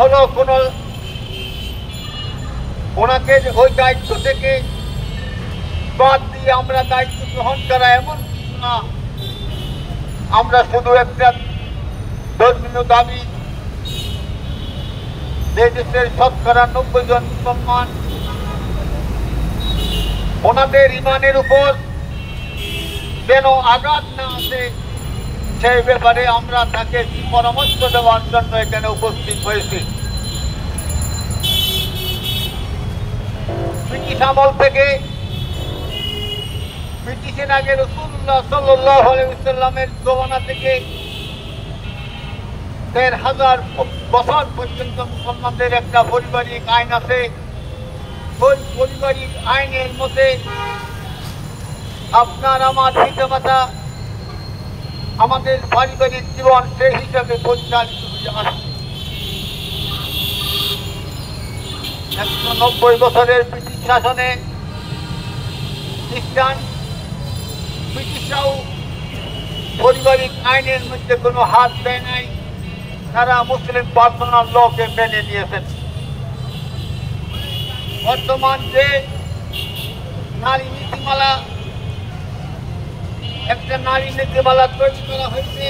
হলো কোন ওনাকে ওই দায়িত্ব থেকে বাদ দিয়ে আমরা দায়িত্ব গ্রহণ করা এমন না। আমরা শুধু একটা ধর্মীয় দাবি, দেশের ৯০% জন মুসলমান ওনাদের ইমানের উপর যেন আঘাত না আসে সেই ব্যাপারে আমরা তাকে পরামর্শ দেওয়ার জন্য এখানে উপস্থিত হয়েছি। ব্রিটিশ আমল থেকে, ব্রিটিশের আগে রাসূলুল্লাহ সাল্লাল্লাহু আলাইহি ওয়াসাল্লামের জমানা থেকে ১,৫০০ বছর পর্যন্ত মুসলমানদের একটা পারিবারিক আইন আছে। ওই পারিবারিক আইনের মধ্যে আপনার আমার পিতামাতা আমাদের পারিবারিক জীবন সেই হিসাবে পরিচালিত হয়ে আসছে। ১৯০ বছরের ব্রিটিশ শাসনে খ্রিস্টান ব্রিটিশরাও পারিবারিক আইনের মধ্যে কোনো হাত দেয় নাই, তারা মুসলিম পার্সোনাল লকে মেনে নিয়েছেন। বর্তমান যে নারী নীতিমালা, একটা নারী নীতিমালা তৈরি করা হয়েছে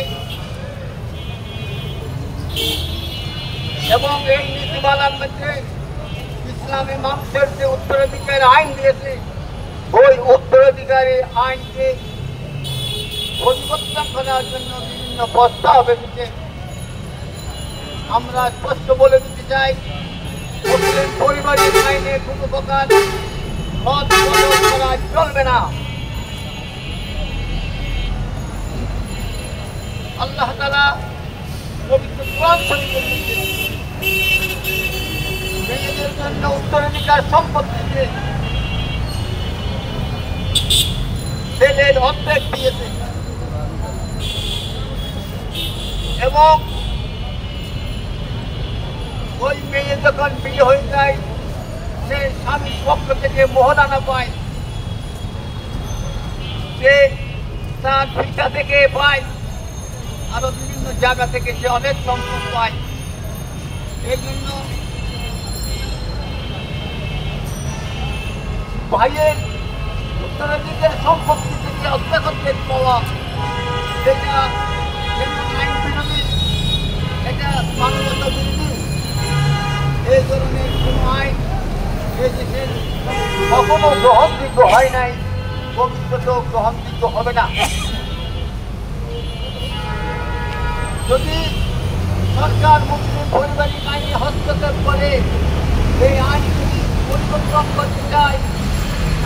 এবং এই নীতিমালার মধ্যে ইসলামী মানুষের যে উত্তরাধিকার আইন দিয়েছে, ওই উত্তরাধিকারী আইনকে পরিবর্তন করার জন্য বিভিন্ন প্রস্তাব এসেছে। আমরা স্পষ্ট বলে দিতে চাই, মুসলিম পারিবারিক আইনে কোনো প্রকার মত বদল করা চলবে না। আল্লাহ তাআলা পবিত্র কোরআন শরীফে বলেছেন, মেয়েদের জন্য উত্তরাধিকার সম্পত্তিতে ছেলের অর্ধেক দিয়েছে এবং ওই মেয়ে যখন বিয়ে হয়ে যায় সে স্বামীর পক্ষ থেকে মোহরানা পায়, সে তার পিতা থেকে পায়, আরো বিভিন্ন জায়গা থেকে সে অনেক সম্পদ পায়। এই জন্য ভাইয়ের উত্তরাধিকার সম্পত্তি থেকে অর্ধেক পাওয়া সেটা আইন বিরোধী, এটা মানবতা বিরোধী। এই ধরনের কোনো আইন এই দেশের কখনো গ্রহণযোগ্য হয় নাই, ভবিষ্যতেও গ্রহণযোগ্য হবে না। যদি সরকার মুসলিম পারিবারিক আইনে হস্তক্ষেপ করে এই আইন যদি পরিবর্তন করতে চায়,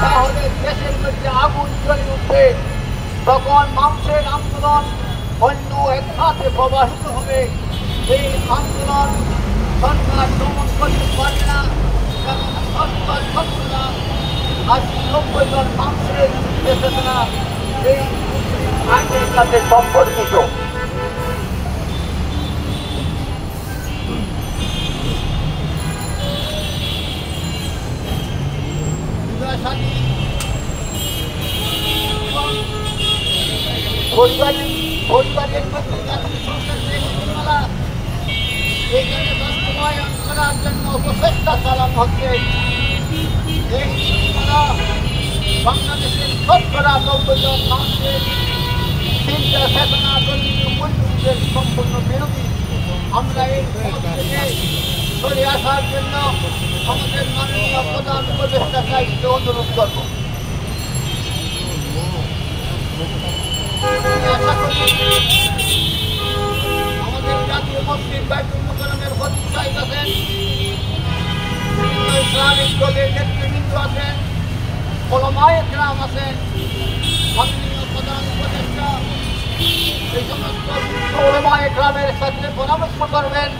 তাহলে দেশের মধ্যে আগুন জ্বলে উঠবে, তখন মানুষের আন্দোলন অন্য এক খাতে প্রবাহিত হবে। এই আন্দোলন সরকার দমন করতে পারবে না, কারণ সরকার সত্যরা আজ ৯০ জন মানুষের চেতনা এই আইনের সাথে সম্পর্কিত। পরিবারের মধ্যে জাতীয় সংসদ নীতিমালা এখানে বাস্তবায়ন করার জন্য প্রচেষ্টা চালানো হচ্ছে। এই নীতিমালা বাংলাদেশের ৯০ জন মানুষের চিন্তা চেতনা ধর্মীয় মূল্যবোধের সম্পূর্ণ বিরোধী। আমরা এই থেকে সরে আসার জন্য আমাদের মাননীয় প্রধান উপদেষ্টা সাহিত্য অনুরোধ করব। আমাদের জাতীয় মসজিদ বাইতুল মুকাররমের খতিব সাহেব আছেন, ইসলামিক দলের নেতৃবৃন্দ আছেন, উলামায়ে কেরাম আছেন, মাননীয় প্রধান উপদেষ্টা এই সমস্ত উলামায়ে কেরামের সাথে পরামর্শ করবেন।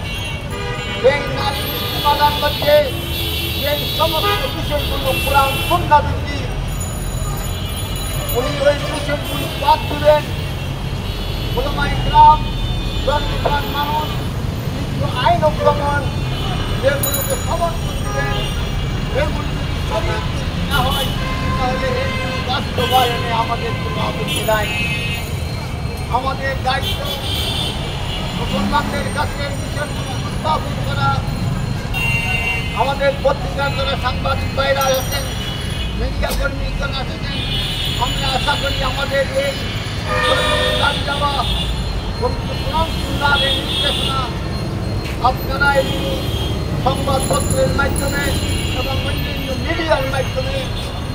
এই নারী নীতিমালার মধ্যে এই সমস্ত বিষয়গুলো কোরআন সুন্নাহ ভিত্তিক, উনি ওই বিষয়গুলি বাদ দিবেন। উলামায়ে কেরাম ধর্মপ্রাণ মানুষ কিন্তু আইন অবলম্বন যেগুলোকে সমর্থন দিবেন, এগুলি যদি শরীয়ত না হয় তাহলে এগুলি বাস্তবায়নে আমাদের কোনো আপত্তি নাই। আমাদের দায়িত্ব মুসলমানদের কাছে বিষয়গুলো উত্থাপন করা। আমাদের পত্রিকার যারা সাংবাদিক ভাইরা আছেন, মিডিয়া কর্মী যারা আছেন, আমরা আশা করি আমাদের এই দাবি দেওয়া কোরআন সুন্নাহর নির্দেশনা আপনারা এই সংবাদপত্রের মাধ্যমে এবং অন্যান্য মিডিয়ার মাধ্যমে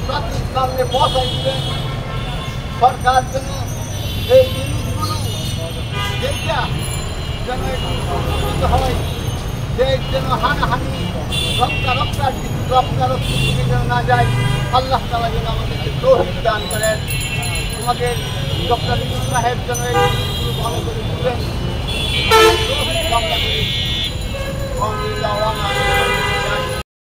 জাতির সামনে পৌঁছাই দিবেন। সরকার যেন এই জিনিসগুলো যেটা যেন উপকৃত হয়, দেশ যেন হানাহানি রক্তারক্তি যেন না যায়। আল্লাহ তাআলা যেন আমাদেরকে তৌফিক দান করেন। আমাদের ডক্টর ইউনূস সাহেব যেন এই জিনিসগুলো ভালো করে বুঝেন। তৌফিক কামনা করি।